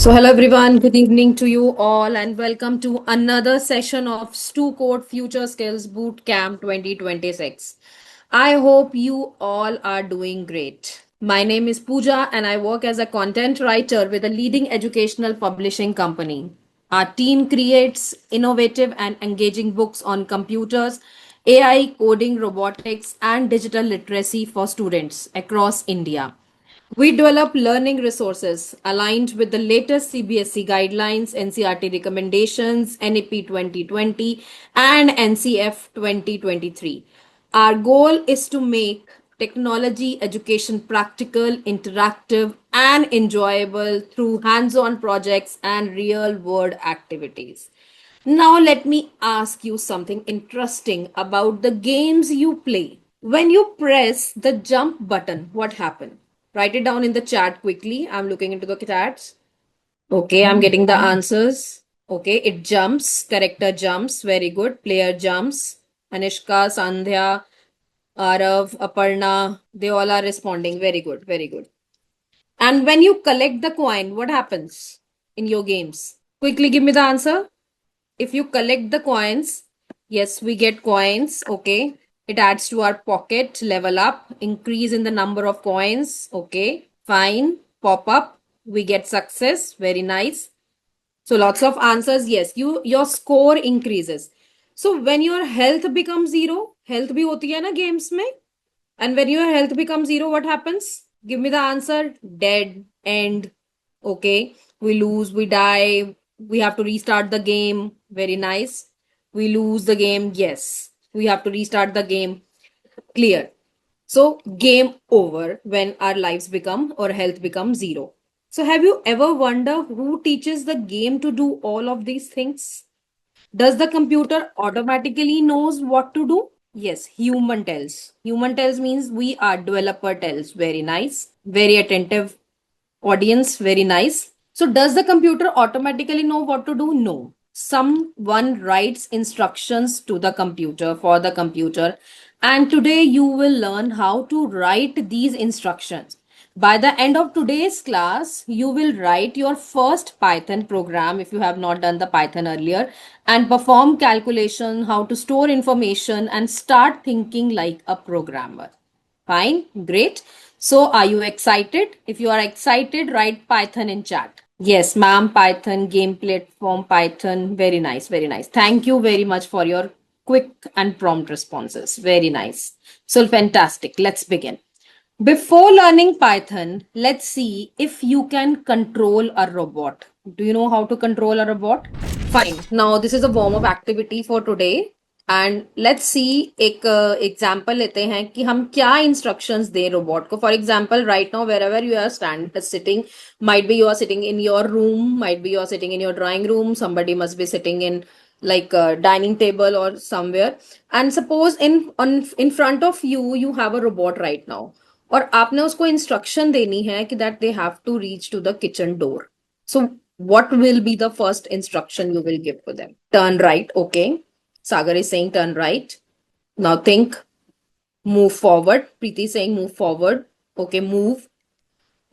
So, hello everyone, good evening to you all, and welcome to another session of Stu Code Future Skills Bootcamp 2026. I hope you all are doing great. My name is Pooja, and I work as a content writer with a leading educational publishing company. Our team creates innovative and engaging books on computers, AI, coding, robotics, and digital literacy for students across India. We develop learning resources aligned with the latest CBSE guidelines, NCRT recommendations, NEP 2020, and NCF 2023. Our goal is to make technology education practical, interactive, and enjoyable through hands on projects and real world activities. Now, let me ask you something interesting about the games you play. When you press the jump button, what happened? Write it down in the chat quickly. I'm looking into the chats. Okay, I'm getting the answers. Okay, it jumps. Character jumps. Very good. Player jumps. Anishka, Sandhya, Arav, Aparna, they all are responding. Very good. Very good. And when you collect the coin, what happens in your games? Quickly give me the answer. If you collect the coins, yes, we get coins. Okay. It adds to our pocket, level up, increase in the number of coins. Okay. Fine. Pop up. We get success. Very nice. So lots of answers. Yes, your score increases. So when your health becomes zero, health bhi hoti hai na games mein. And when your health becomes zero, what happens? Give me the answer. Dead, end. Okay. We lose, we die. We have to restart the game. Very nice. We lose the game. Yes. We have to restart the game. Clear. So, game over when our lives become or health becomes zero. So, have you ever wondered who teaches the game to do all of these things? Does the computer automatically knows what to do? Yes, human tells. Human tells means we are developer tells. Very nice. Very attentive audience. Very nice. So does the computer automatically know what to do? No. Someone writes instructions to the computer for the computer. And today you will learn how to write these instructions. By the end of today's class, you will write your first Python program if you have not done the Python earlier and perform calculation, how to store information and start thinking like a programmer. Fine, great. So are you excited? If you are excited, write Python in chat. Yes, ma'am, Python, game platform, Python. Very nice, very nice. Thank you very much for your quick and prompt responses. Very nice. So fantastic. Let's begin. Before learning Python, let's see if you can control a robot. Do you know how to control a robot? Fine. Now this is a warm up activity for today. And let's see एक example लेते हैं कि हम क्या instructions दें robot को. For example right now wherever you are stand sitting, might be you are sitting in your room, might be you are sitting in your drawing room, somebody must be sitting in like a dining table or somewhere, and suppose in front of you have a robot right now, और आपने उसको instruction देनी है कि that they have to reach to the kitchen door. So what will be the first instruction you will give to them? Turn right. Okay. Sagar is saying turn right. Now think. Move forward. Preeti is saying move forward. Okay. Move.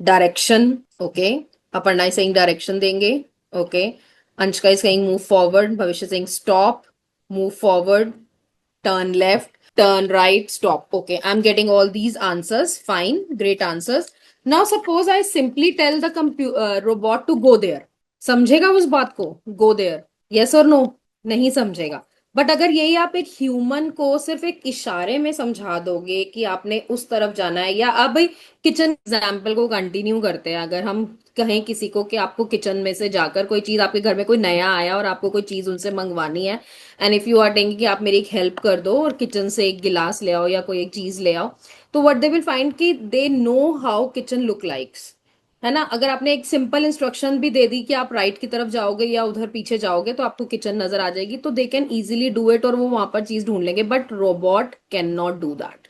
Direction. Okay. Aparna is saying direction denge. Okay. Anshka is saying move forward. Bhavish is saying stop. Move forward. Turn left. Turn right. Stop. Okay. I'm getting all these answers. Fine. Great answers. Now suppose I simply tell the robot to go there. समझेगा उस बात को? Go there. Yes or no? नहीं समझेगा. But अगर यही आप एक ह्यूमन को सिर्फ एक इशारे में समझा दोगे कि आपने उस तरफ जाना है, या अब भाई किचन एग्जाम्पल को कंटिन्यू करते हैं. अगर हम कहें किसी को कि आपको किचन में से जाकर कोई चीज, आपके घर में कोई नया आया और आपको कोई चीज उनसे मंगवानी है, and if you are taking कि आप मेरी एक हेल्प कर दो और किचन से एक गिलास ले आओ या कोई एक चीज ले आओ, तो व्हाट दे विल फाइंड कि they know how kitchen look likes. है ना? अगर आपने एक सिंपल इंस्ट्रक्शन भी दे दी कि आप राइट की तरफ जाओगे या उधर पीछे जाओगे तो आपको किचन नजर आ जाएगी, तो they can easily do it और वो वहां पर चीज ढूंढ लेंगे. But robot can not do that.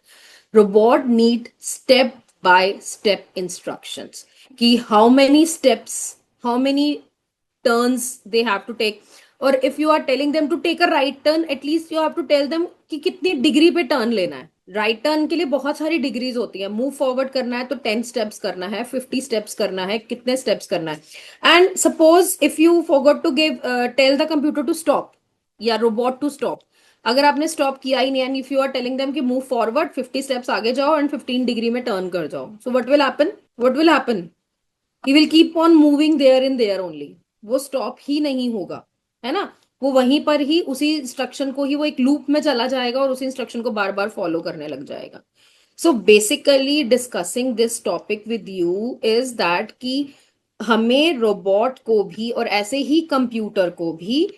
Robot need step by step instructions कि how many steps, how many turns they have to take, और if you are telling them to take a right turn, at least you have to tell them कि कितनी degree पे turn लेना है। Right turn के लिए बहुत सारी डिग्रीज होती है। मूव फॉरवर्ड करना है तो 10 स्टेप्स करना है, 50 स्टेप्स करना है, कितने स्टेप्स करना है। And suppose if you forgot to give tell the computer to stop या रोबोट टू स्टॉप, अगर आपने स्टॉप किया ही नहीं and if you are telling them कि मूव फॉरवर्ड 50 स्टेप्स आगे जाओ एंड 15 डिग्री में टर्न कर जाओ, so what will happen? What will happen? He will keep on moving there in there only. वो स्टॉप ही नहीं होगा, है ना? वो वहीं पर ही उसी इंस्ट्रक्शन को ही वो एक लूप में चला जाएगा और उसी इंस्ट्रक्शन को बार बार फॉलो करने लग जाएगा। So basically discussing this topic with you is that कि हमें रोबोट को भी और ऐसे ही कंप्यूटर को भी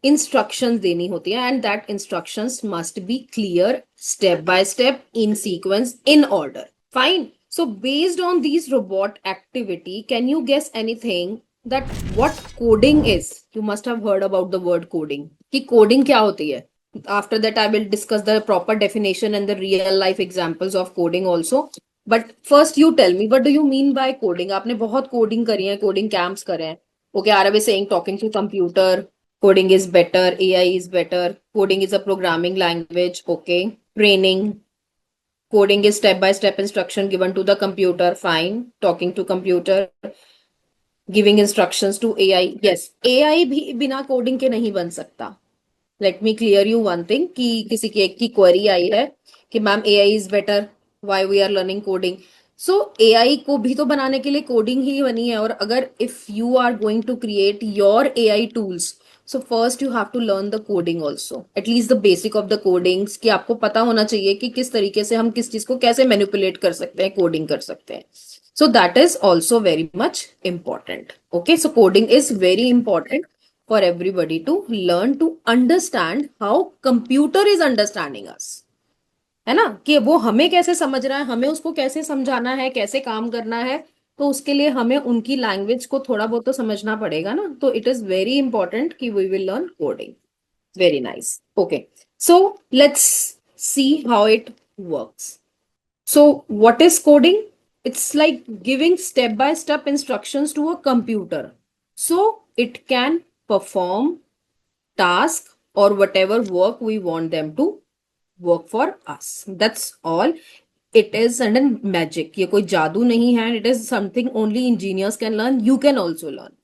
इंस्ट्रक्शंस देनी होती है and that instructions must be clear, step by step, in sequence, in order. Fine. So based on these robot activity, can you guess anything that what coding is? You must have heard about the word coding. कि coding क्या होती है? After that, I will discuss the proper definition and the real life examples of coding also. But first, you tell me, what do you mean by coding? आपने बहुत coding करी है, coding camps करे हैं. Okay, Arav is saying talking to computer, coding is better, AI is better, coding is a programming language. Okay, training, coding is step by step instruction given to the computer. Fine. Talking to computer, giving instructions to AI. Yes, AI भी बिना coding के नहीं बन सकता. Let me clear you one thing कि किसी की एक की query आई है कि ma'am AI is better, why we are learning coding. So AI को भी तो बनाने के लिए coding ही बनी है। और अगर if you are going to create your AI tools, so first you have to learn the coding also, at least the basic of the codings, कि आपको पता होना चाहिए कि किस तरीके से हम किस चीज को कैसे मैनिपुलेट कर सकते हैं, कोडिंग कर सकते हैं। So that is also very much important. Okay, so coding is very important for everybody to learn to understand how computer is understanding us, है ना? कि वो हमें कैसे समझ रहा है, हमें उसको कैसे समझाना है, कैसे काम करना है। तो उसके लिए हमें उनकी लैंग्वेज को थोड़ा बहुत तो समझना पड़ेगा ना। तो इट इज वेरी इंपॉर्टेंट कि we will learn coding. Very nice. Okay, so let's see how it works. So, what is coding? It's like giving step by step instructions to a computer so it can perform task or whatever work we want them to work for us. That's all. It is and magic. ये कोई जादू नहीं है. It is something only engineers can learn. You can also learn.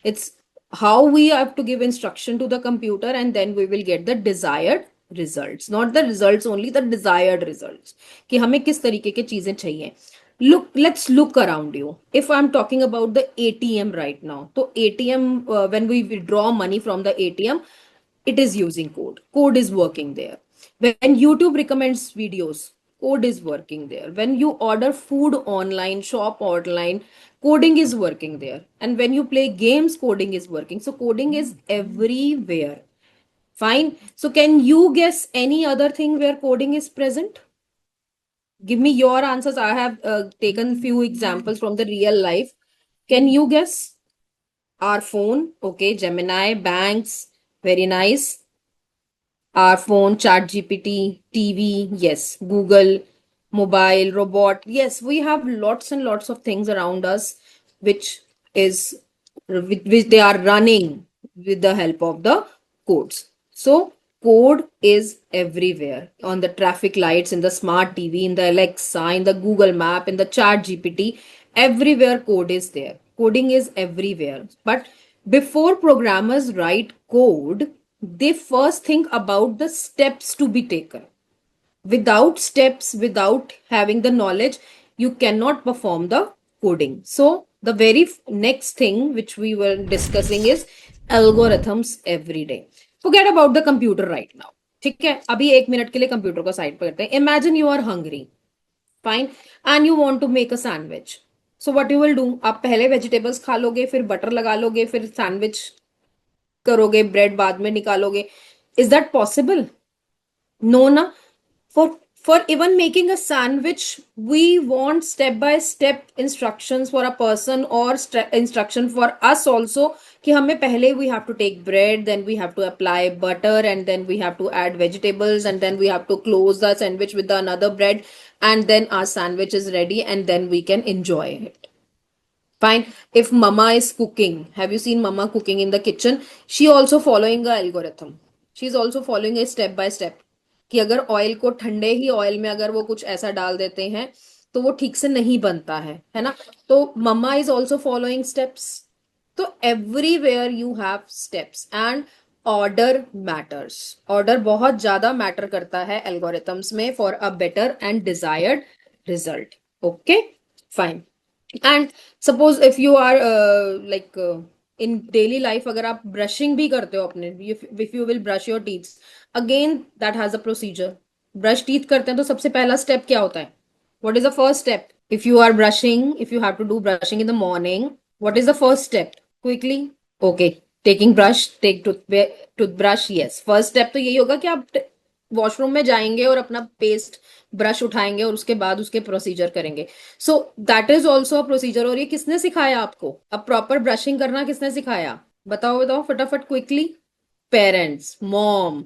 It's how we have to give instruction to the computer and then we will get the desired results. Not the results only, the desired results. कि हमें किस तरीके की चीजें चाहिए. Look, let's look around you. If I'm talking about the ATM right now, so ATM, when we withdraw money from the ATM, it is using code. Code is working there. When YouTube recommends videos, code is working there. When you order food online, shop online, coding is working there. And when you play games, coding is working. So coding is everywhere. Fine. So can you guess any other thing where coding is present? Give me your answers. I have taken few examples from the real life. Can you guess? Our phone, okay, Gemini, banks, very nice. Our phone, chat GPT, TV, yes, Google, mobile, robot. Yes, we have lots and lots of things around us which is which they are running with the help of the codes. So code is everywhere on the traffic lights, in the smart TV, in the Alexa, in the Google Map, in the chat GPT. Everywhere code is there. Coding is everywhere. But before programmers write code, they first think about the steps to be taken. Without steps, without having the knowledge, you cannot perform the coding. So the very next thing which we were discussing is algorithms every day. Forget about the computer right now. ठीक है, अभी 1 minute के लिए computer को side पर करते हैं. Imagine you are hungry, fine, and you want to make a sandwich. So what you will do? आप पहले वेजिटेबल्स खा लोगे, फिर बटर लगा लोगे, फिर सैंडविच करोगे, ब्रेड बाद में निकालोगे. Is that possible? No, na. For even making a sandwich, we want step by step instructions for a person or instruction for us also. कि हमें पहले we have to take bread, then we have to apply butter, and then we have to add vegetables, and then we have to close the sandwich with the another bread, and then our sandwich is ready, and then we can enjoy it. Fine. If mama is cooking, have you seen mama cooking in the kitchen? She also following a algorithm. She is also following a step by step. कि अगर oil को ठंडे ही oil में अगर वो कुछ ऐसा डाल देते हैं तो वो ठीक से नहीं बनता है ना. तो मम्मा इज ऑल्सो फॉलोइंग स्टेप्स. तो everywhere you have steps and order matters. Order बहुत ज्यादा मैटर करता है एल्गोरिथम्स में for a better and desired result. Okay fine. And suppose if you are like in daily life अगर आप brushing भी करते हो अपने, if you will brush your teeth, again that has a procedure. Brush teeth करते हैं तो सबसे पहला स्टेप क्या होता है? What is the first step? If you are brushing, if you have to do brushing in the morning, what is the first step? Quickly. Okay, taking brush, take toothbrush. Yes, first step तो यही होगा कि आप washroom में जाएंगे और अपना paste brush उठाएंगे और उसके बाद उसके प्रोसीजर करेंगे. सो that is also a procedure. और ये किसने सिखाया आपको? अब प्रॉपर ब्रशिंग करना किसने सिखाया? बताओ बताओ फटाफट क्विकली. पेरेंट्स, मॉम,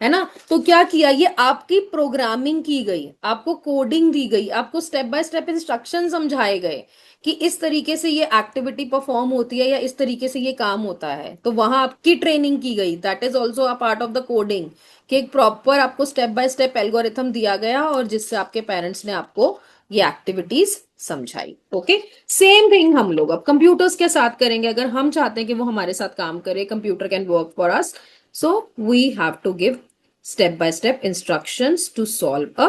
है ना. तो क्या किया? ये आपकी प्रोग्रामिंग की गई, आपको कोडिंग दी गई, आपको स्टेप बाय स्टेप इंस्ट्रक्शन समझाए गए कि इस तरीके से ये एक्टिविटी परफॉर्म होती है या इस तरीके से ये काम होता है. तो वहां आपकी ट्रेनिंग की गई. That is also a part of the coding कि एक प्रॉपर आपको स्टेप बाय स्टेप एल्गोरिथम दिया गया और जिससे आपके पेरेंट्स ने आपको ये एक्टिविटीज समझाई. ओके, सेम थिंग हम लोग अब कंप्यूटर्स के साथ करेंगे. अगर हम चाहते हैं कि वो हमारे साथ काम करे, computer can work for us, so we have to give step by step instructions to solve a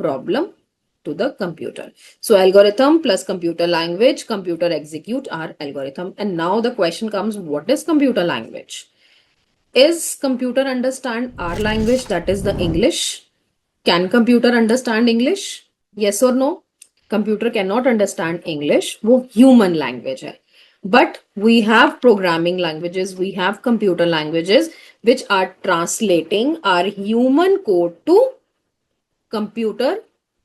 problem to the computer. So algorithm plus computer language, computer execute our algorithm. And now the question comes, what is computer language? Is computer understand our language, that is the English? Can computer understand English? Yes or no? Computer cannot understand English. वो human language है. But we have programming languages, we have computer languages which are translating our human code to computer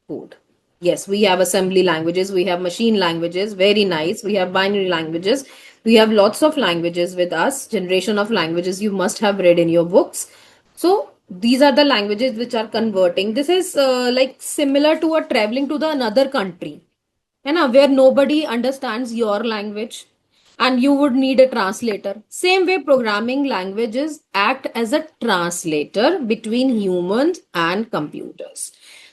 code. Yes, we have assembly languages, we have machine languages, very nice. We have binary languages. We have lots of languages with us, generation of languages you must have read in your books. So these are the languages which are converting. This is like similar to a traveling to the another country, है ना, where nobody understands your language and you would need a translator. Same way programming languages act as a translator between humans and computers.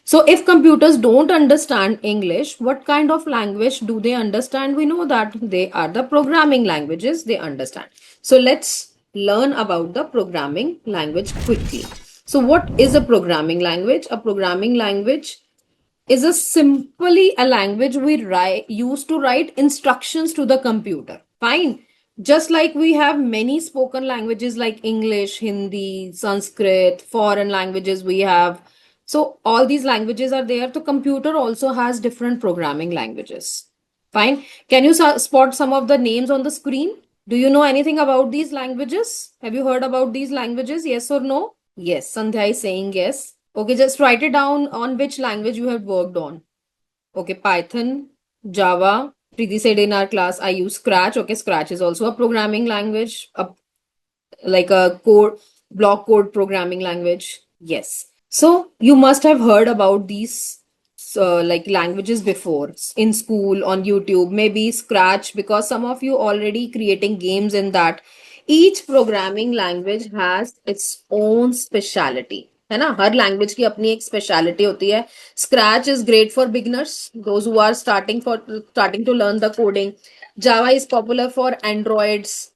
So if computers don't understand English, what kind of language do they understand? We know that they are the programming languages they understand. So let's learn about the programming language quickly. So what is a programming language? A programming language is a simply a language we use to write instructions to the computer. Fine. Just like we have many spoken languages like English, Hindi, Sanskrit, foreign languages we have. So all these languages are there. The computer also has different programming languages. Fine. Can you spot some of the names on the screen? Do you know anything about these languages? Have you heard about these languages? Yes or no? Yes. Sandhya is saying yes. Okay, just write it down on which language you have worked on. Okay, Python, Java. Preeti said in our class, I use Scratch. Okay, Scratch is also a programming language, like a code, block code programming language. Yes. So you must have heard about these like languages before in school, on YouTube, maybe Scratch, because some of you already creating games in that. Each programming language has its own speciality, है ना. हर language की अपनी एक speciality होती है. Scratch is great for beginners, those who are starting to learn the coding. Java is popular for androids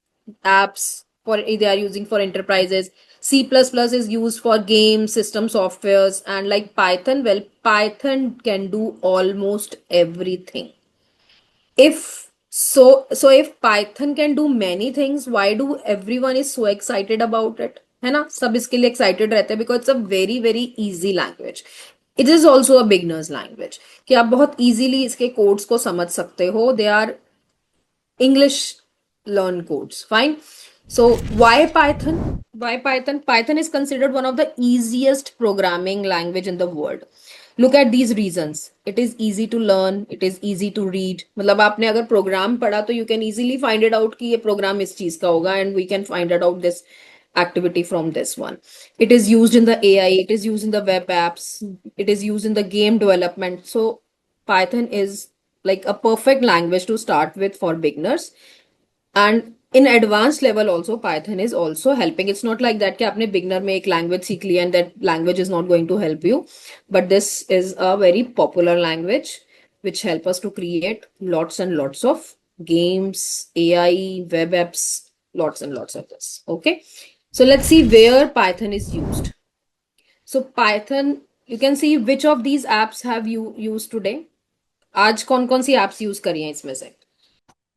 apps, for they are using for enterprises. C++ is used for game system softwares. And like Python, well, Python can do almost everything. If if Python can do many things, why do everyone is so excited about it? है ना, सब इसके लिए excited रहते हैं because it's a very very easy language. It is also a beginner's language कि आप बहुत easily इसके codes को समझ सकते हो. They are English learn codes. Fine. So why Python? Why Python? Python is considered one of the easiest programming language in the world. Look at these reasons. It is easy to learn. It is easy to read. मतलब आपने अगर programme पढ़ा तो you can easily find it out कि ये programme इस चीज का होगा and we can find it out this activity from this one. It is used in the AI. It is used in the web apps. It is used in the game development. So Python is like a perfect language to start with for beginners. And in advanced level also Python is also helping. It's not like that कि आपने beginner में एक language सीख लिया and that language is not going to help you, but this is a very popular language which help us to create lots and lots of games, AI, web apps, lots and lots of this. Okay, so let's see where Python is used. So Python, you can see which of these apps have you used today. आज कौन कौन सी apps use करी हैं इसमें से?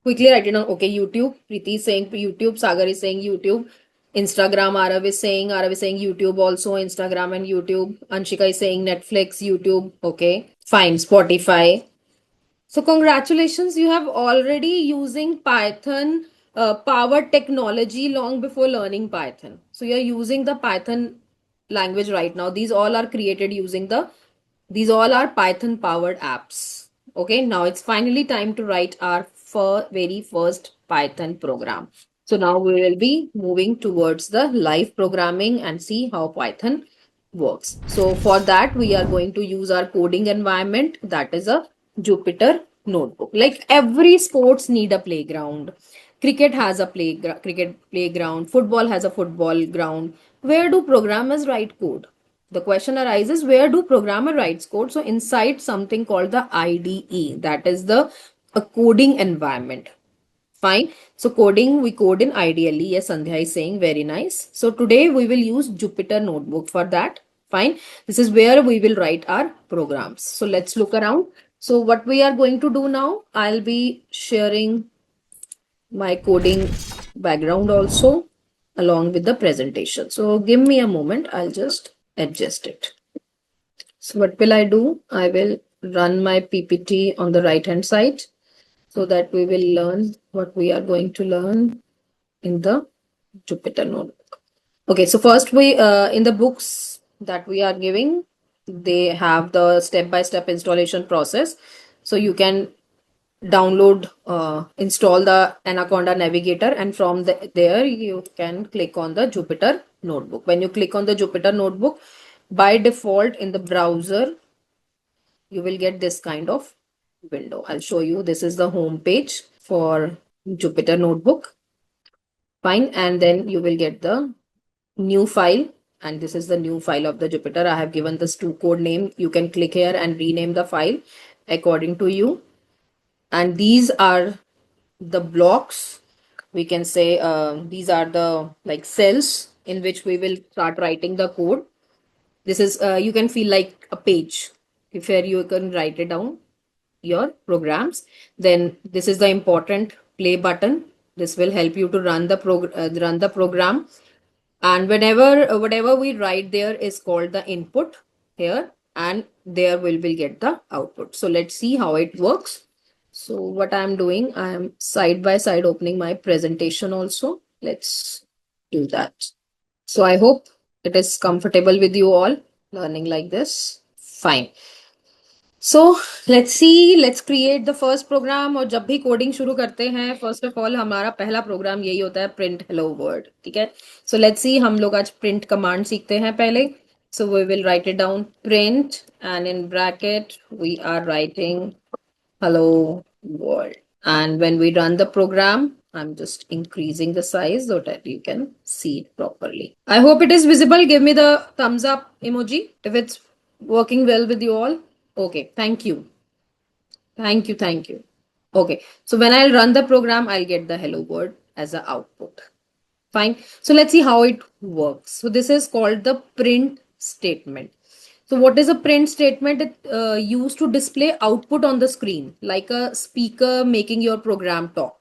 Quickly write it down. Okay, YouTube. Preeti is saying YouTube. Sagar is saying YouTube. Instagram. Arav is saying YouTube also. Instagram and YouTube. Anshika is saying Netflix, YouTube. Okay, fine. Spotify. So congratulations, you have already using Python powered technology long before learning Python. So you're using the Python language right now. These all are created using these all are Python powered apps. Okay, now it's finally time to write our very first Python program. So now we will be moving towards the live programming and see how Python works. So for that, we are going to use our coding environment. That is a Jupyter notebook. Like every sports need a playground. Cricket has a cricket playground. Football has a football ground. Where do programmers write code? The question arises, where do programmer writes code? So inside something called the IDE, that is the a coding environment. Fine. So coding, we code in ideally. Yes, Sandhya is saying very nice. So today we will use Jupyter Notebook for that. Fine. This is where we will write our programs. So let's look around. So what we are going to do now, I'll be sharing my coding background also along with the presentation. So give me a moment. I'll just adjust it. So what will I do? I will run my PPT on the right hand side so that we will learn what we are going to learn in the Jupyter Notebook. Okay, so first we in the books that we are giving, they have the step-by-step installation process. So you can download, install the Anaconda Navigator, and from there you can click on the Jupyter Notebook. When you click on the Jupyter Notebook, by default in the browser, you will get this kind of window. I'll show you. This is the home page for Jupyter Notebook. Fine. And then you will get the new file. And this is the new file of the Jupyter. I have given this to code name. You can click here and rename the file according to you. And these are the blocks. We can say these are the like cells in which we will start writing the code. This is, you can feel like a page if you can write it down your programs. Then this is the important play button. This will help you to run the program. And whenever whatever we write there is called the input here, and there will get the output. So let's see how it works. So what I'm doing, I'm side by side opening my presentation also. Let's do that. So I hope it is comfortable with you all learning like this. Fine. So let's see, let's create the first program. और जब भी coding शुरू करते हैं, first of all हमारा पहला programme यही होता है, प्रिंट हेलो वर्ल्ड. ठीक है. सो लेट्स सी, हम लोग आज प्रिंट कमांड सीखते हैं पहले. So we will write it down, print, and in bracket we are writing hello world. And when we run the program, I'm just increasing the size so that you can see it properly. I hope it is visible. Give me the thumbs up emoji if it's working well with you all. Okay, thank you. Thank you, thank you. Okay, so when I'll run the program, I'll get the hello world as an output. Fine. So let's see how it works. So this is called the print statement. So what is a print statement? It used to display output on the screen like a speaker making your program talk.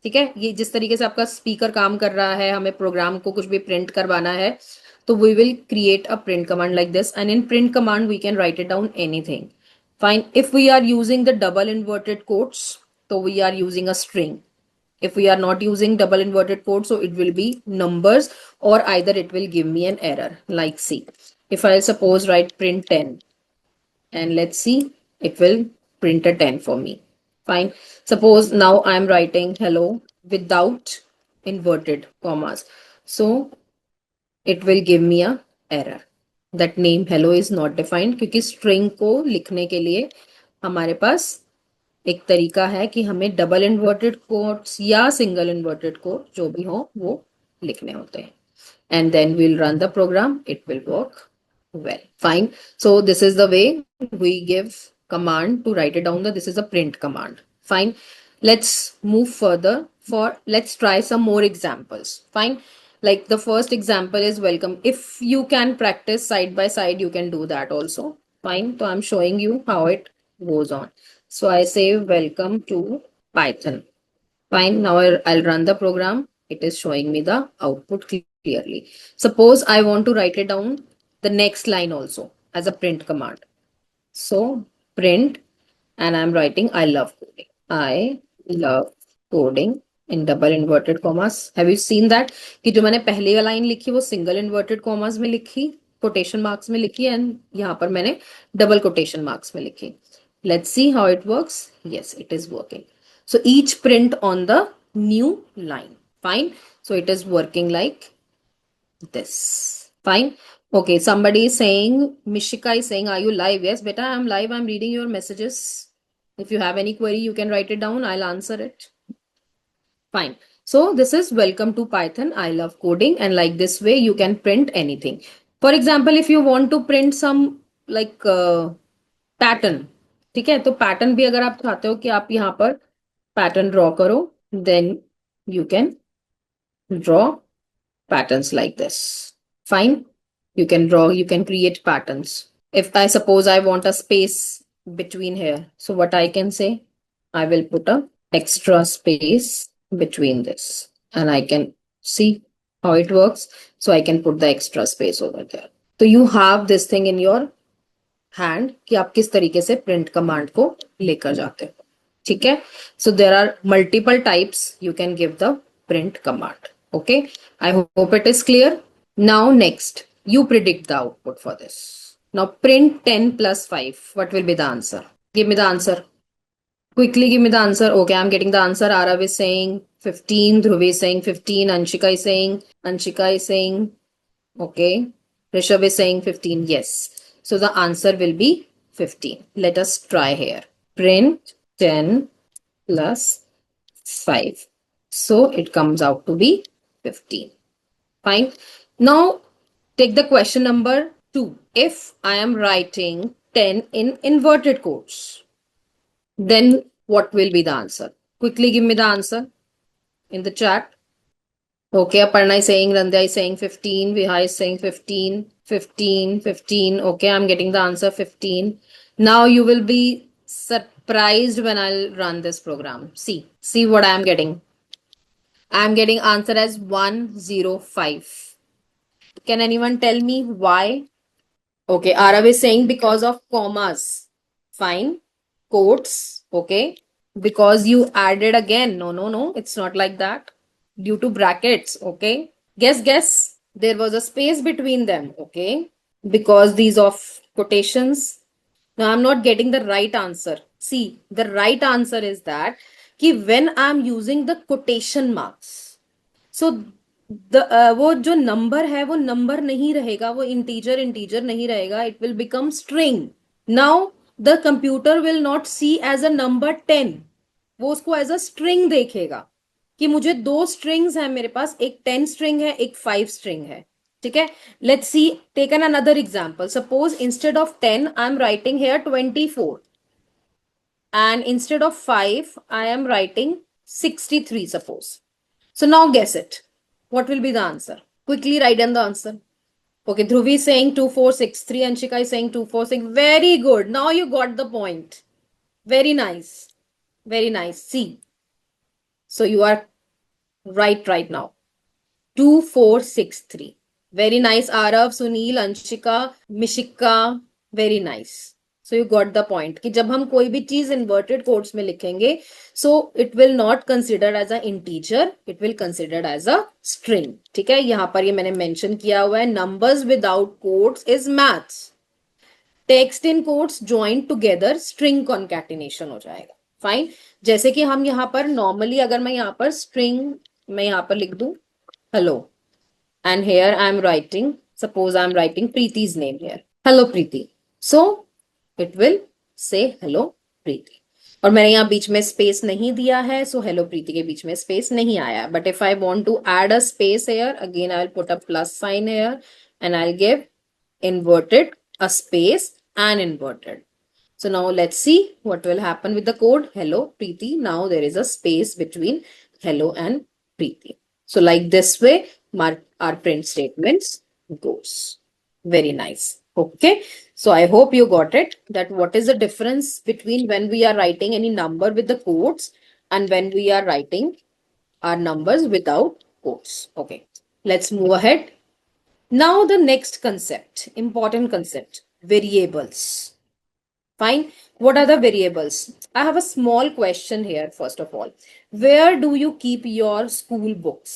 ठीक है, ये जिस तरीके से आपका speaker काम कर रहा है, हमें प्रोग्राम को कुछ भी प्रिंट करवाना है, तो we will create a print command like this, and in print command we can write it down anything. Fine. If we are using the double inverted quotes, so we are using a string. If we are not using double inverted quotes, so it will be numbers, or either it will give me an error. Like see, if I suppose write print 10, and let's see, it will print a 10 for me. Fine. Suppose now I'm writing hello without inverted commas, so it will give me a error that name hello is not defined, क्योंकि string को लिखने के लिए हमारे पास एक तरीका है कि हमें डबल इन्वर्टेड कोट्स या सिंगल इन्वर्टेड कोट जो भी हो वो लिखने होते हैं. And then we'll run the program. It will work well. Fine. So this is the way we give command to write it down. This is a print command. Fine. Let's move further. Let's try some more examples. Fine. Like the first example is welcome. If you can practice side by side, you can do that also. Fine. So I'm showing you how it goes on. So I say welcome to Python. Fine. Now I'll run the program. It is showing me the output clearly. Suppose I want to write it down the next line also as a print command. So print, and I'm writing I love coding. I love coding in double inverted commas. Have you seen that? कि जो मैंने पहली line लिखी वो single inverted commas में लिखी, quotation marks में लिखी, and यहाँ पर मैंने double quotation marks में लिखी. Let's see how it works. Yes, it is working. So each print on the new line. Fine. So it is working like this. Fine. Okay. Somebody is saying, Mishika is saying, are you live? Yes, beta, I'm live. I'm reading your messages. If you have any query, you can write it down. I'll answer it. Fine. So this is welcome to Python. I love coding. And like this way, you can print anything. For example, if you want to print some like pattern, ठीक है, तो pattern भी अगर आप चाहते हो कि आप यहाँ पर पैटर्न ड्रॉ करो, then you can draw patterns like this. Fine. You can draw, you can create patterns. If I suppose I want a space between here, so what I can say, I will put a extra space between this, and I can see how it works. So I can put the extra space over there. So you have this thing in your hand कि आप किस तरीके से print command को लेकर जाते हो. ठीक है. So there are multiple types you can give the print command. Okay. I hope it is clear. Now next, you predict the output for this. Now print 10 plus 5. What will be the answer? Give me the answer. Quickly give me the answer. Okay, I'm getting the answer. Arav is saying 15. Dhruvi is saying 15. Anshika is saying, okay. Rishabh is saying 15. Yes. So the answer will be 15. Let us try here. Print 10 plus 5. So it comes out to be 15. Fine. Now take the question number 2. If I am writing 10 in inverted quotes, then what will be the answer? Quickly give me the answer in the chat. Okay, Aparna is saying, Randhya is saying 15, Vihai is saying 15, 15, 15. Okay, I'm getting the answer 15. Now you will be surprised when I'll run this program. See what I'm getting. I'm getting answer as 105. Can anyone tell me why? Okay, Arav is saying because of commas. Fine. Quotes. Okay. Because you added again. No. It's not like that. Due to brackets. Okay. Guess. There was a space between them. Okay. Because these of quotations. Now I'm not getting the right answer. See, the right answer is that when I'm using the quotation marks. So वो जो number है वो number नहीं रहेगा, वो integer नहीं रहेगा, it will become string. Now the computer will not see as a number 10, वो उसको एज अ स्ट्रिंग देखेगा कि मुझे 2 स्ट्रिंग्स हैं मेरे पास, एक 10 स्ट्रिंग है, एक 5 स्ट्रिंग है. ठीक है. Let's see, take an another example. Suppose instead of 10 I am writing here 24, and instead of 5 I am writing 63, suppose. So now guess it. What will be the answer? Quickly write down the answer. Okay, Dhruvi is saying 2463. Anshika is saying 246. Very good. Now you got the point. Very nice. Very nice. See. So you are right now. 2463. Very nice. Arav, Sunil, Anshika, Mishika. Very nice. So you got the point कि जब हम कोई भी चीज inverted quotes में लिखेंगे, so it will not considered as a integer, it will considered as a string. ठीक है. यहाँ पर ये मैंने mention किया हुआ है, numbers without quotes is maths. Text in quotes joined together string concatenation हो जाएगा. Fine. जैसे कि हम यहाँ पर normally अगर मैं यहाँ पर string मैं यहाँ पर लिख दूं hello, and here I am writing, suppose I am writing Preeti's name here. Hello Preeti. So it will say hello Preeti. और मैंने यहाँ बीच में स्पेस नहीं दिया है, सो हेलो प्रीति के बीच में स्पेस नहीं आया. But if I want to add a space here, again I will put a plus sign here and I will give inverted, a space and inverted. So now let's see what will happen with the code hello Preeti. Now there is a space between hello and Preeti. So like this way our print statements goes. Very nice. Okay. So I hope you got it that what is the difference between when we are writing any number with the quotes and when we are writing our numbers without quotes. Okay. Let's move ahead. Now the next concept, important concept, variables. Fine. What are the variables? I have a small question here, first of all. Where do you keep your school books?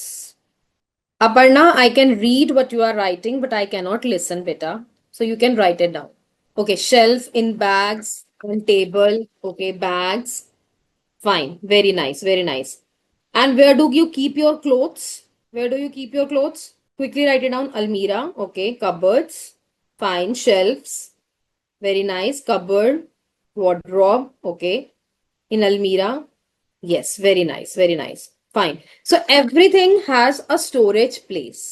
Aparna, I can read what you are writing, but I cannot listen, beta. So you can write it down. Okay, shelf, in bags, on table. Okay, bags. Fine. Very nice. Very nice. And where do you keep your clothes? Where do you keep your clothes? Quickly write it down. Almira. Okay. Cupboards. Fine. Shelves. Very nice. Cupboard. Wardrobe. Okay. In Almira. Yes. Very nice. Very nice. Fine. So everything has a storage place.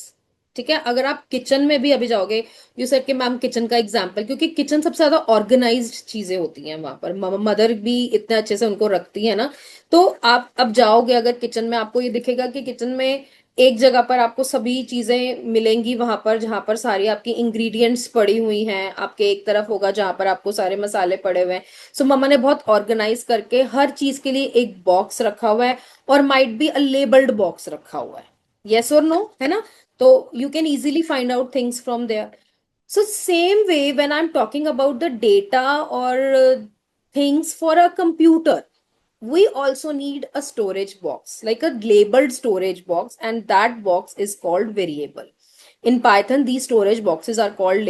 ठीक है. अगर आप kitchen में भी अभी जाओगे, you said कि ma'am kitchen का एग्जाम्पल, क्योंकि किचन सबसे ज्यादा ऑर्गेनाइज्ड चीजें होती हैं वहां पर, मदर भी इतने अच्छे से उनको रखती है ना. तो आप अब जाओगे अगर किचन में, आपको ये दिखेगा कि किचन में एक जगह पर आपको सभी चीजें मिलेंगी, वहां पर जहां पर सारी आपकी इंग्रेडिएंट्स पड़ी हुई हैं. आपके एक तरफ होगा जहां पर आपको सारे मसाले पड़े हुए हैं. सो मम्मा ने बहुत ऑर्गेनाइज करके हर चीज के लिए एक बॉक्स रखा हुआ है, और might be a labelled box रखा हुआ है. यस और नो, है ना. तो you can easily find out things from there. So same way when I'm talking about the data or things for a computer, we also need a storage box, like a labeled storage box, and that box is called variable. In Python, these storage boxes are called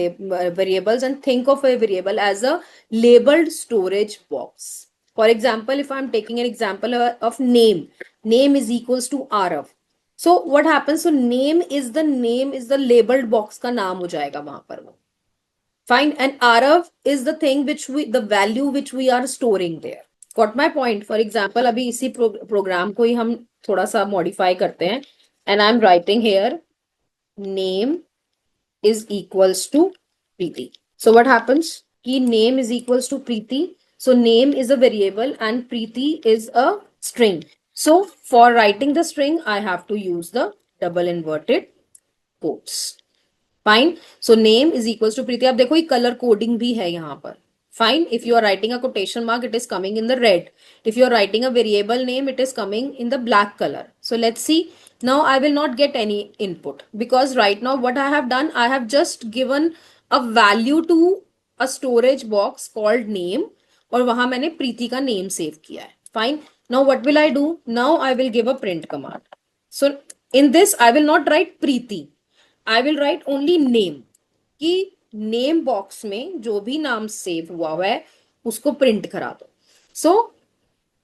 variables, and think of a variable as a labeled storage box. For example, if I'm taking an example of name, name is equals to Arav. So what happens? So name is the labeled box का नाम हो जाएगा वहां पर वो. Fine. And Arav is the thing the value which we are storing there. Got my point? For example, अभी इसी programme को ही हम थोड़ा सा modify करते हैं. And I'm writing here name is equals to Preeti. So what happens? Ki name is equals to Preeti. So name is a variable and Preeti is a string. So for writing the string, I have to use the double inverted quotes. Fine. So name is equals to Preeti. आप देखो ये colour coding भी है यहाँ पर. Fine. If you are writing a quotation mark, it is coming in the red. If you are writing a variable name, it is coming in the black colour. So let's see. now I will not get any input because right now what I have done, I have just given a value to a storage box called name, और वहां मैंने प्रीति का name save किया है. Fine. now what will I do? now I will give a print command. so in this I will not write Preeti, I will write only name. कि name box में जो भी नाम सेव हुआ है उसको प्रिंट करा दो. So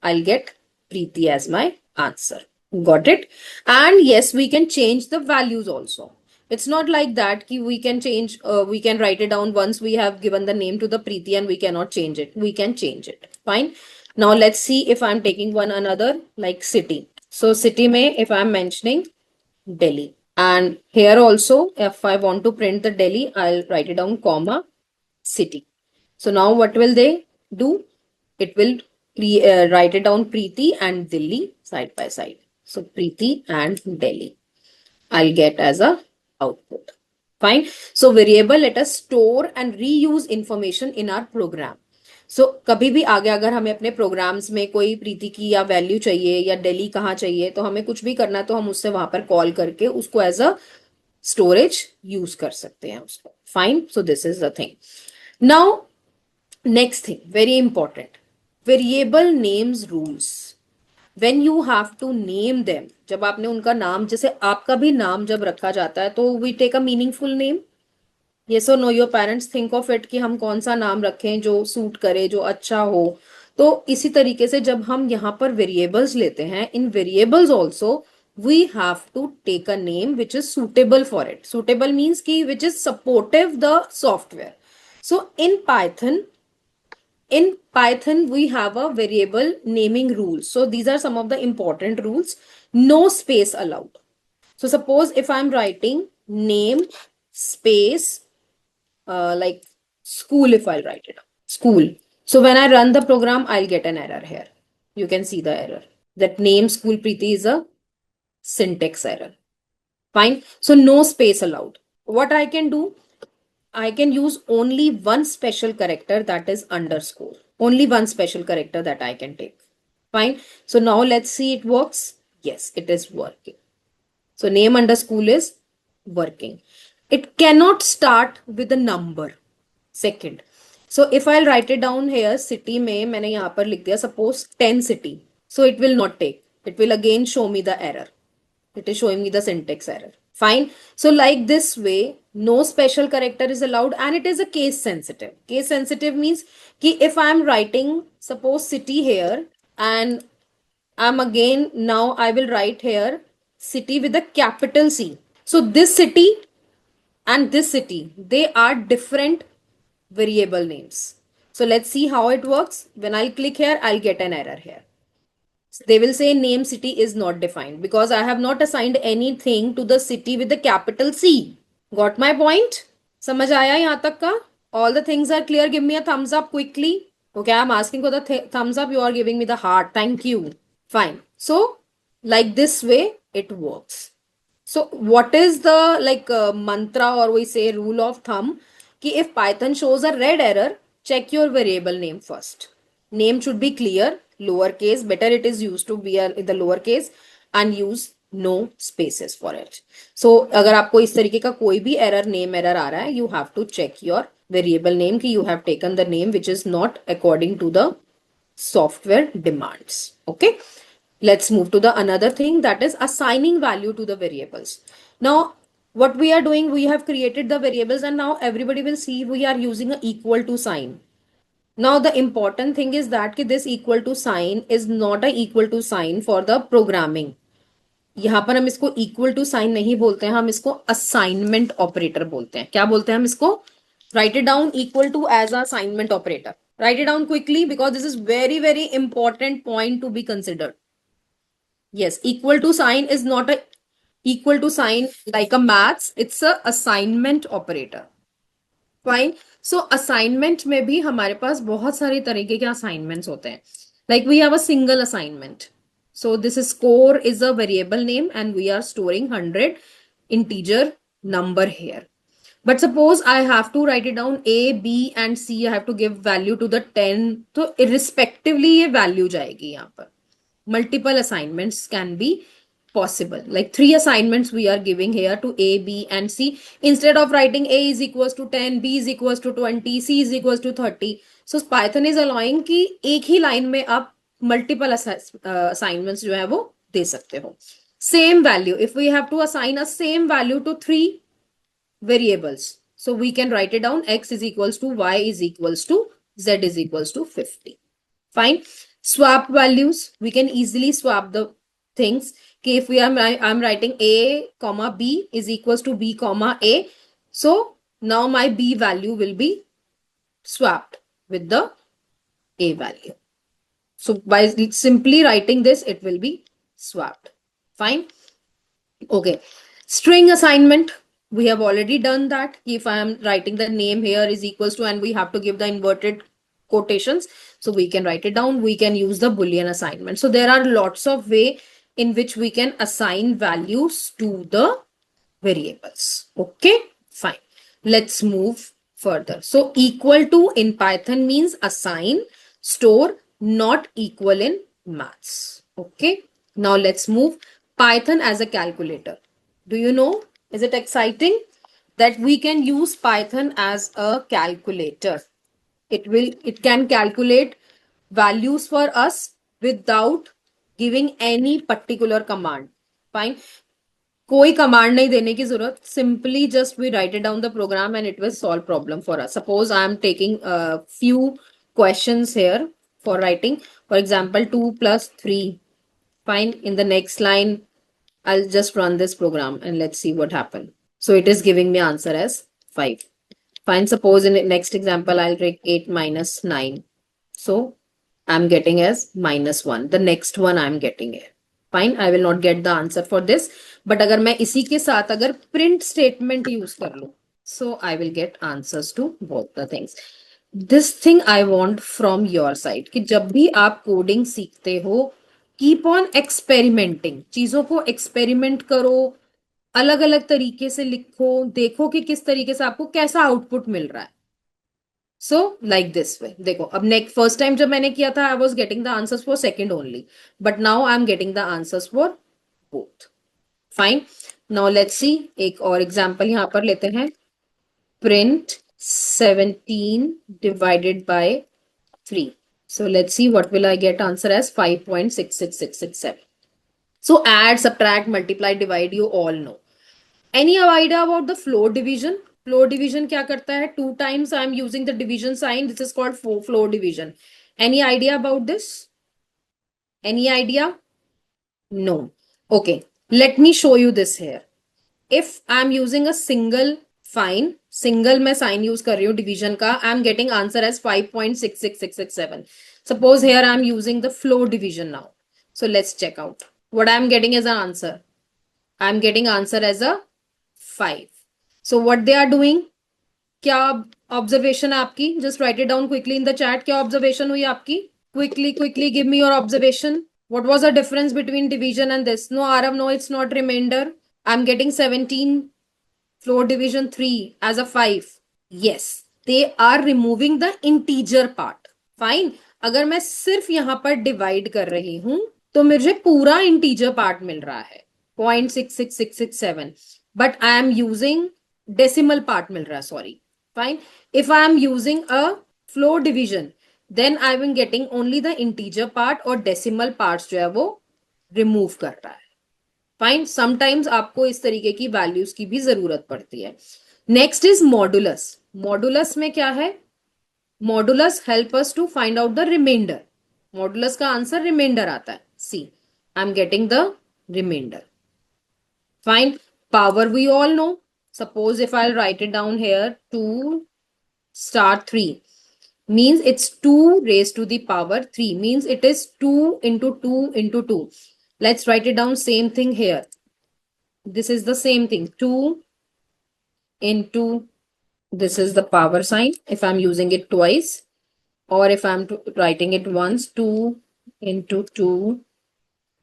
I will get Preeti as my answer. Got it? And yes, we can change the values also. It's not like that ki we can change, we can write it down once we have given the name to the Preeti and we cannot change it. We can change it. Fine. Now let's see if I'm taking one another like city. So city mein if I'm mentioning Delhi. And here also, if I want to print the Delhi, I'll write it down, comma, city. So now what will they do? It will write it down Preeti and Delhi side by side. So Preeti and Delhi, I'll get as a output. Fine. So variable let us store and reuse information in our program. सो कभी भी आगे अगर हमें अपने programmes में कोई प्रीति की या वैल्यू चाहिए या दिल्ली कहाँ चाहिए, तो हमें कुछ भी करना है तो हम उससे वहां पर कॉल करके उसको एज अ स्टोरेज यूज कर सकते हैं उसको. Fine. So this is the thing. Now next thing very important, variable names rules. When you have to name them, जब आपने उनका नाम, जैसे आपका भी नाम जब रखा जाता है तो we take a meaningful name. Yes or no, your parents think of it कि हम कौन सा नाम रखें जो सूट करे, जो अच्छा हो. तो इसी तरीके से जब हम यहाँ पर वेरिएबल्स लेते हैं, इन variables also we have to take a name which is suitable for it. Suitable means कि which is supportive the software. So in Python, in Python, we have a variable naming rule. So these are some of the important rules. No space allowed. So suppose if I'm writing name space, like school, if I'll write it, school. So when I run the program, I'll get an error here. You can see the error. That name school Preeti is a syntax error. Fine. So no space allowed. What I can do, I can use only one special character, that is underscore. Only one special character that I can take. Fine. So now let's see it works. Yes, it is working. So name underscore is working. It cannot start with a number. Second. So if I'll write it down here, city में मैंने यहाँ पर लिख दिया suppose 10 city. So it will not take. It will again show me the error. It is showing me the syntax error. Fine. So like this way, no special character is allowed, and it is a case sensitive. Case sensitive means कि if I am writing suppose city here, and I'm again now I will write here city with a capital C. So this city and this city, they are different variable names. So let's see how it works. When I click here, I'll get an error here. They will say name city is not defined because I have not assigned anything to the city with the capital C. Got my point? समझ आया यहाँ तक का? All the things are clear. Give me a thumbs up quickly. Okay, I'm asking for the thumbs up. You are giving me the heart. Thank you. Fine. So, like this way, it works. So, what is the mantra, or we say rule of thumb? Ki if Python shows a red error, check your variable name first. Name should be clear, lowercase. Better it is used to be in the lowercase, and use no spaces for it. So, अगर आपको इस तरीके का कोई भी error, name error आ रहा है, you have to check your variable name कि you have taken the name which is not according to the software demands. Okay. Let's move to the another thing, that is assigning value to the variables. Now, what we are doing, we have created the variables, and now everybody will see we are using a equal to sign. Now, the important thing is that this equal to sign is not a equal to sign for the programming. यहाँ पर हम इसको equal to sign नहीं बोलते हैं, हम इसको assignment operator बोलते हैं. क्या बोलते हैं हम इसको? Write it down, equal to as a assignment operator. Write it down quickly because this is very, very important point to be considered. Yes, equal to sign is not a equal to sign like a maths. It's a assignment operator. Fine. So assignment में भी हमारे पास बहुत सारे तरीके के assignments होते हैं. Like we have a single assignment. So this is score is a variable name, and we are storing 100 integer number here. But suppose I have to write it down A, B and C. I have to give value to the 10. तो irrespectively ये value जाएगी यहाँ पर. Multiple assignments can be possible. Like 3 assignments we are giving here to A, B and C. Instead of writing A is equals to 10, B is equals to 20, C is equals to 30. So Python is allowing कि एक ही line में आप multiple assignments जो है वो दे सकते हो. Same value. If we have to assign a same value to 3 variables, so we can write it down x is equals to y is equals to z is equals to 50. Fine. Swap values. We can easily swap the things. Okay, if I'm writing a comma b is equals to b comma a. So now my b value will be swapped with the a value. So by simply writing this, it will be swapped. Fine. Okay. String assignment. We have already done that. If I am writing the name here is equals to, and we have to give the inverted quotations, so we can write it down. We can use the Boolean assignment. So there are lots of way in which we can assign values to the variables. Okay, fine. Let's move further. So equal to in Python means assign, store, not equal in maths. Okay, now let's move Python as a calculator. Do you know? Is it exciting that we can use Python as a calculator? It can calculate values for us without giving any particular command. Fine. कोई command नहीं देने की जरूरत. Simply just we write it down the program and it will solve problem for us. Suppose I am taking a few questions here for writing. For example, 2 plus 3. Fine. In the next line, I'll just run this program and let's see what happened. So it is giving me answer as 5. Fine. Suppose in the next example, I'll take 8 minus 9. So I'm getting as -1. The next one I'm getting here. Fine, I will not get the answer for this. But अगर मैं इसी के साथ अगर print statement use कर लूं, so I will get answers to both the things. This thing I want from your side कि जब भी आप कोडिंग सीखते हो, कीप ऑन एक्सपेरिमेंटिंग, चीजों को एक्सपेरिमेंट करो, अलग अलग तरीके से लिखो, देखो कि किस तरीके से आपको कैसा आउटपुट मिल रहा है. So like this way. देखो अब नेक्स्ट फर्स्ट टाइम जब मैंने किया था I was getting the answers for second only, but now I am getting the answers for both. Fine. Now let's सी, एक और एग्जाम्पल यहां पर लेते हैं. Print 17 divided by 3. So let's see what will I get answer as 5.66667. So add, subtract, multiply, divide, you all know. Any idea about the floor division? Floor division क्या करता है? 2 times I am using the division sign. This is called floor division. Any idea about this? Any idea? No. Okay. Let me show you this here. If I am using a single, fine, single मैं sign use कर रही हूँ division का, I am getting answer as 5.66667. Suppose here I am using the floor division now. So let's check out. What I am getting as an answer? I am getting answer as a 5. So what they are doing? क्या observation है आपकी? Just right it down quickly in the chat. क्या observation हुई आपकी? Quickly give me your observation. What was the difference between division and this? No, Arav, no, it's not remainder. I'm getting 17 floor division 3 as a 5. Yes, they are removing the integer part. Fine. अगर मैं सिर्फ यहां पर divide कर रही हूं तो मुझे पूरा इंटीजर पार्ट मिल रहा है 0.66667. But I am using decimal part मिल रहा है, sorry. Fine. If I am using a floor division, then I am getting only the integer part और decimal parts जो है वो remove कर रहा है. Fine. Sometimes आपको इस तरीके की values की भी जरूरत पड़ती है. Next is modulus. Modulus में क्या है? Modulus help us to find out the remainder. Modulus का आंसर remainder आता है. See, I am getting the remainder. Fine. Power we all know. Suppose if I'll write it down here, 2 star 3 means it's 2 raised to the power 3, means it is 2 into 2 into 2. Let's write it down, same thing here. This is the same thing, 2 into, this is the power sign if I'm using it twice, or if I'm writing it once, 2 into 2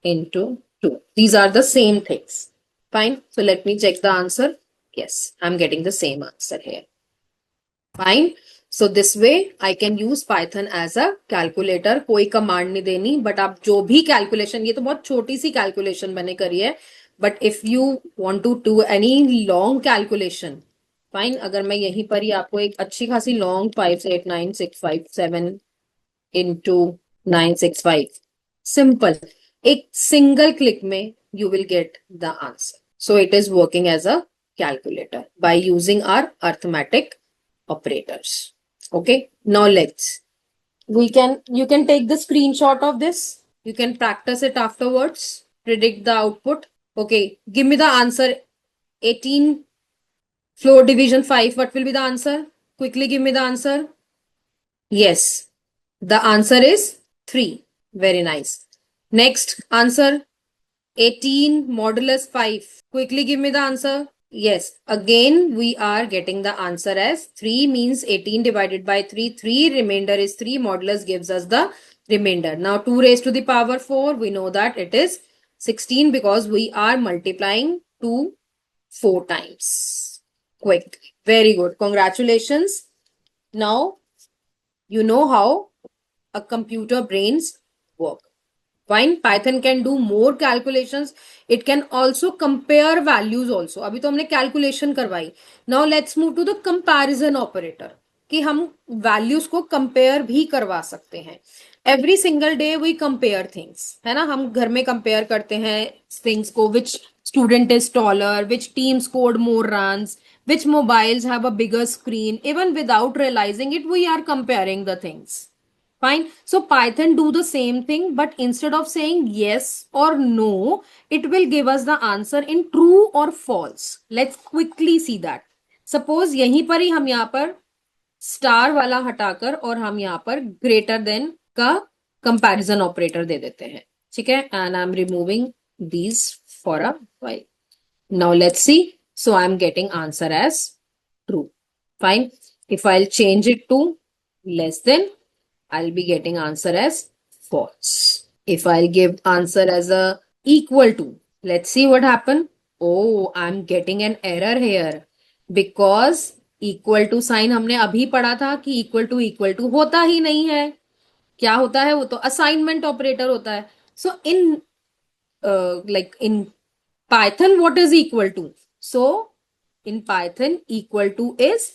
into 2. These are the same things. Fine. So let me check the answer. Yes, I'm getting the same answer here. Fine. So this way I can use Python as a calculator. कोई command नहीं देनी, but आप जो भी calculation, ये तो बहुत छोटी सी कैलकुलेशन मैंने करी है, but if you want to do any long calculation, fine. अगर मैं यहीं पर ही आपको एक अच्छी खासी लॉन्ग 58965 into 965, सिंपल, एक सिंगल क्लिक में you will get the answer. So it is working as a calculator by using our arithmetic operators. Okay, now you can take the screenshot of this. You can practice it afterwards, predict the output. Okay, give me the answer. 18 floor division 5, what will be the answer? Quickly give me the answer. Yes, the answer is 3. Very nice. Next answer, 18 modulus 5. Quickly give me the answer. Yes, again we are getting the answer as 3, means 18 divided by 3. 3 remainder is 3. Modulus gives us the remainder. Now 2 raised to the power 4. We know that it is 16 because we are multiplying 2 4 times. Quick. Very good. Congratulations. Now you know how a computer brains work. Fine. Python can do more calculations. It can also compare values also. अभी तो हमने calculation करवाई. Now let's move to the comparison operator कि हम values को compare भी करवा सकते हैं. Every single day we compare things, है ना? हम घर में compare करते हैं things को, which student is taller, which team scored more runs, which mobiles have a bigger screen. Even without realizing it, we are comparing the things. Fine. So Python do the same thing, but instead of saying yes or no, it will give us the answer in true or false. Let's quickly see that. Suppose यहीं पर ही हम यहाँ पर star वाला हटाकर और हम यहाँ पर ग्रेटर देन का कंपैरिजन ऑपरेटर दे देते हैं, ठीक है, and I am removing these for a while. Now let's see. So I am getting answer as true. Fine. If I'll change it to less than, I'll be getting answer as false. If I'll give answer as a equal to, let's see what happened. Oh, I'm getting an error here because equal to sign हमने अभी पढ़ा था कि equal to होता ही नहीं है. क्या होता है? वो तो असाइनमेंट ऑपरेटर होता है. So in like in Python, what is equal to? So in Python, equal to is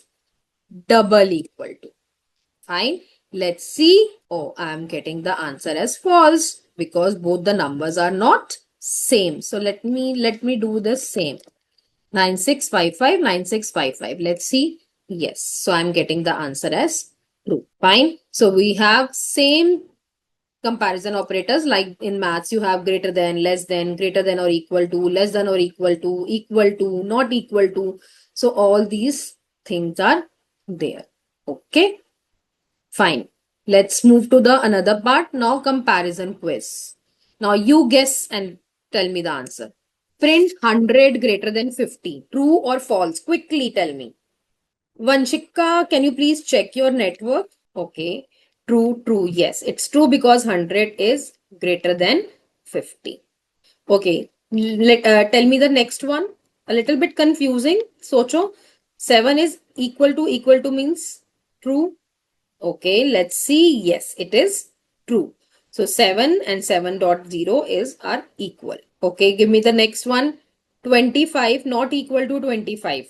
double equal to. Fine. Let's see. Oh, I'm getting the answer as false because both the numbers are not same. So let me do the same. 9655, 9655. Let's see. Yes. So I'm getting the answer as true. Fine. So we have same comparison operators like in maths you have greater than, less than, greater than or equal to, less than or equal to, not equal to. So all these things are there. Okay. Fine. Let's move to the another part. Now comparison quiz. Now you guess and tell me the answer. Print 100 greater than 50. True or false? Quickly tell me. Vanshika, can you please check your network? Okay. True, true. Yes, it's true because 100 is greater than 50. Okay. Tell me the next one. A little bit confusing. Socho. 7 is equal to means true. Okay, let's see. Yes, it is true. So 7 and 7.0 are equal. Okay, give me the next one. 25 not equal to 25.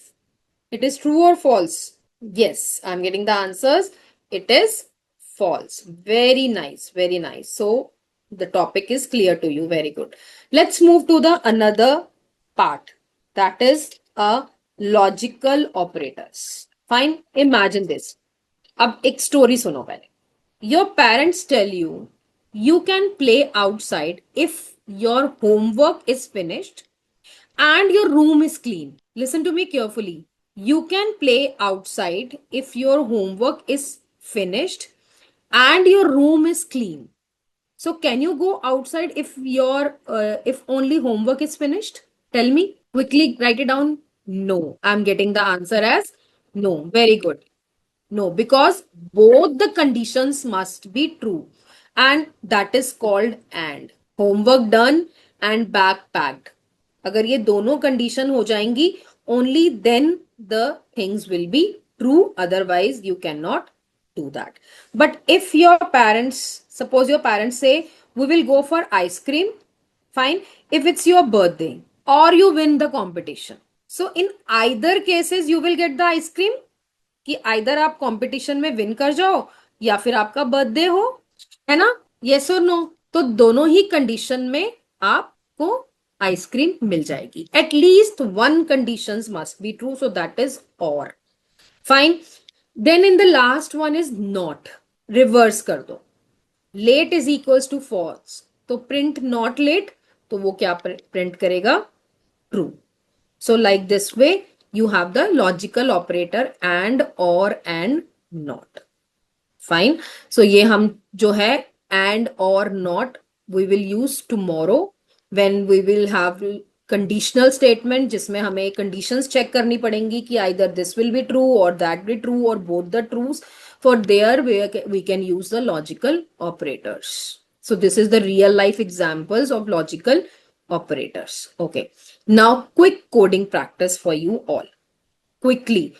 It is true or false? Yes, I'm getting the answers. It is false. Very nice, very nice. So the topic is clear to you. Very good. Let's move to the another part. That is a logical operators. Fine. Imagine this. अब एक story सुनो पहले. Your parents tell you can play outside if your homework is finished and your room is clean. Listen to me carefully. You can play outside if your homework is finished and your room is clean. So can you go outside if only homework is finished? Tell me quickly. Write it down. No, I'm getting the answer as no. Very good. No, because both the conditions must be true. And that is called and. Homework done and bag packed. अगर ये दोनों condition हो जाएंगी, only then the things will be true. Otherwise, you cannot do that. But if your parents, suppose your parents say, we will go for ice cream, fine. If it's your birthday or you win the competition. So in either cases, you will get the ice cream कि either आप competition में win कर जाओ या फिर आपका birthday हो, है ना? यस और नो. तो दोनों ही कंडीशन में आपको आइसक्रीम मिल जाएगी. At least one condition must be true, so that is or. Fine. Then in the last one is not. Reverse कर दो. Late is equals to false, तो प्रिंट नॉट लेट, तो वो क्या प्रिंट करेगा? True. So like this way, you have the logical operator and, or, and, not. Fine. So ये हम जो है and, or, not, we will use tomorrow when we will have conditional statement जिसमें हमें conditions check करनी पड़ेंगी कि either this will be true or that be true or both the truths. For there we can use the logical operators. So this is the real life examples of logical operators. Okay. Now quick coding practice for you all. Quickly.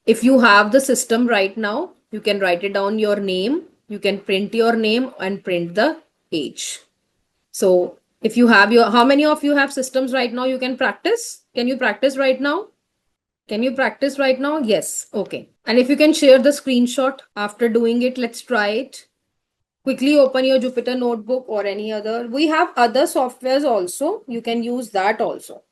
If you have the system right now, you can write it down your name. You can print your name and print the age. So if you have how many of you have systems right now? You can practice. Can you practice right now? Can you practice right now? Yes. Okay. And if you can share the screenshot after doing it, let's try it. Quickly open your Jupyter notebook or any other. We have other softwares also. You can use that also.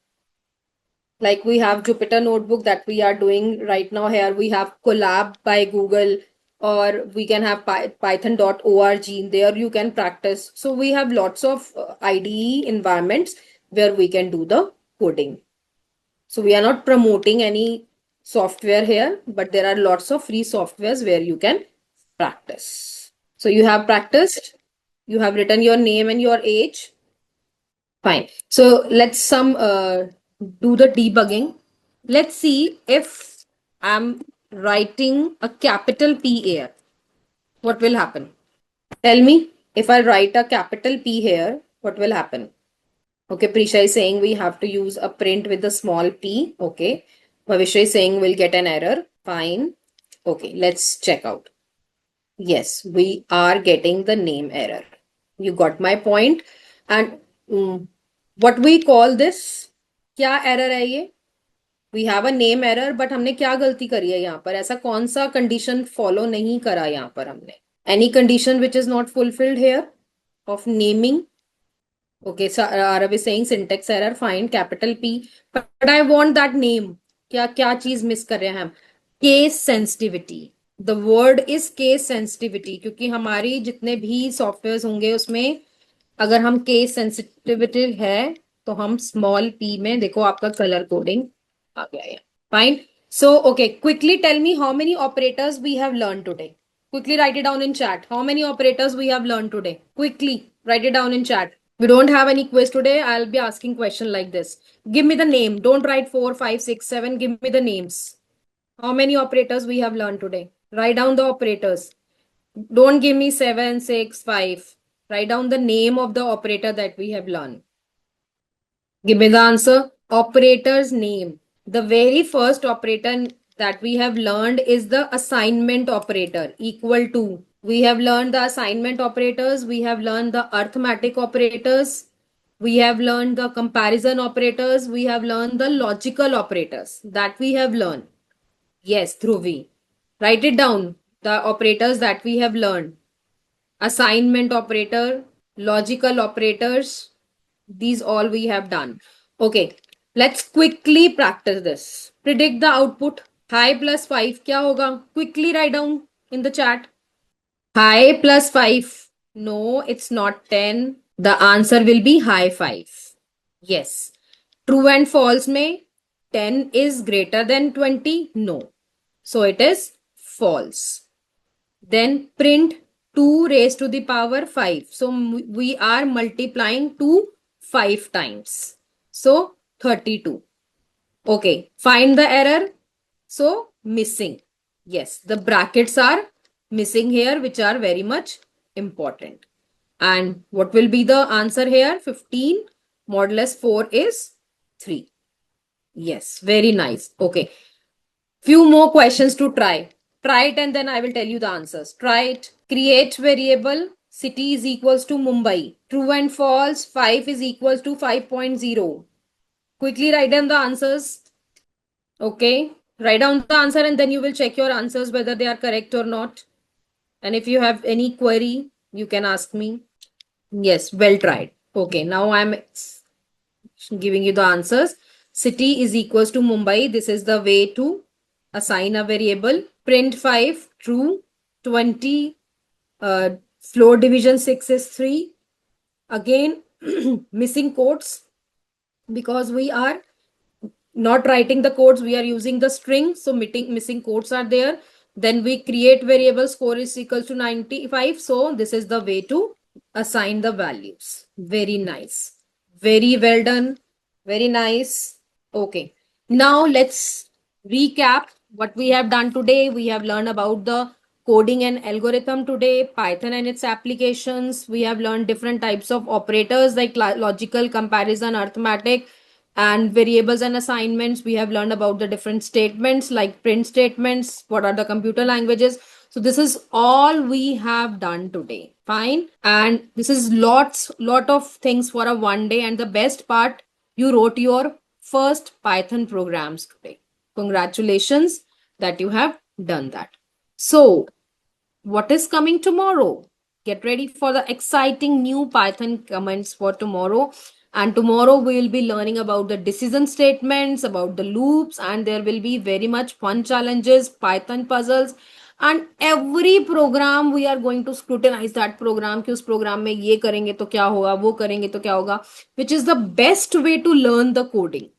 Like we have Jupyter notebook that we are doing right now here. We have Colab by Google, or we can have python.org. There you can practice. So we have lots of IDE environments where we can do the coding. So we are not promoting any software here, but there are lots of free softwares where you can practice. So you have practiced, you have written your name and your age. Fine. So let's do the debugging. Let's see if I'm writing a capital P here. What will happen? Tell me, if I write a capital P here, what will happen? Okay, Prisha is saying we have to use a print with a small p. Okay. Bhavishya is saying we'll get an error. Fine. Okay, let's check out. Yes, we are getting the name error. You got my point. And what we call this? क्या error है ये? We have a name error, but हमने क्या गलती करी है यहाँ पर? ऐसा कौन सा condition follow नहीं करा यहाँ पर हमने? Any condition which is not fulfilled here of naming? Okay, so Arav is saying syntax error, fine, capital P. But I want that name. क्या क्या चीज मिस कर रहे हैं हम? Case sensitivity. The word is case sensitivity, क्योंकि हमारी जितने भी सॉफ्टवेयर होंगे उसमें अगर हम केस सेंसिटिविटी है तो हम स्मॉल p में देखो आपका कलर कोडिंग आ गया है. Fine. So, okay, quickly tell me how many operators we have learned today. Quickly write it down in chat. How many operators we have learned today? Quickly write it down in chat. We don't have any quiz today. I'll be asking question like this. Give me the name. Don't write 4, 5, 6, 7. Give me the names. How many operators we have learned today? Write down the operators. Don't give me 7, 6, 5. Write down the name of the operator that we have learned. Give me the answer. Operator's name. The very first operator that we have learned is the assignment operator, equal to. We have learned the assignment operators. We have learned the arithmetic operators. We have learned the comparison operators. We have learned the logical operators that we have learned. Yes, Dhruvi. Write it down. The operators that we have learned. Assignment operator, logical operators. These all we have done. Okay, let's quickly practice this. Predict the output. High plus 5 क्या होगा? Quickly write down in the chat. High plus 5. No, it's not 10. The answer will be high 5. Yes. True and false में 10 is greater than 20? No. So it is false. Then print 2 raised to the power 5. So we are multiplying 2 5 times. So 32. Okay, find the error. So missing. Yes, the brackets are missing here, which are very much important. And what will be the answer here? 15 modulus 4 is 3. Yes, very nice. Okay. Few more questions to try. Try it and then I will tell you the answers. Try it. Create variable. City is equals to Mumbai. True and false. 5 is equals to 5.0. Quickly write down the answers. Okay. Write down the answer and then you will check your answers whether they are correct or not. And if you have any query, you can ask me. Yes, well tried. Okay, now I'm giving you the answers. City is equals to Mumbai. This is the way to assign a variable. Print 5, true. 20, floor division 6 is 3. Again, missing quotes because we are not writing the codes, we are using the string. So missing quotes are there. Then we create variable score is equals to 95. So this is the way to assign the values. Very nice. Very well done. Very nice. Okay. Now let's recap what we have done today. We have learned about the coding and algorithm today, Python and its applications. We have learned different types of operators like logical, comparison, arithmetic, and variables and assignments. We have learned about the different statements like print statements, what are the computer languages. So this is all we have done today. Fine. And this is lot of things for a one day. And the best part, you wrote your first Python programs today. Congratulations that you have done that. So what is coming tomorrow? Get ready for the exciting new Python comments for tomorrow. And tomorrow we will be learning about the decision statements, about the loops, and there will be very much fun challenges, Python puzzles. And every program we are going to scrutinize that program कि उस program में ये करेंगे तो क्या होगा, वो करेंगे तो क्या होगा, which is the best way to learn the coding.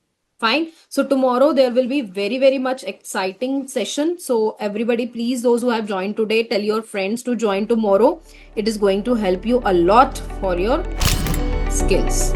Fine. So tomorrow there will be very, very much exciting session. So everybody, please, those who have joined today, tell your friends to join tomorrow. It is going to help you a lot for your skills.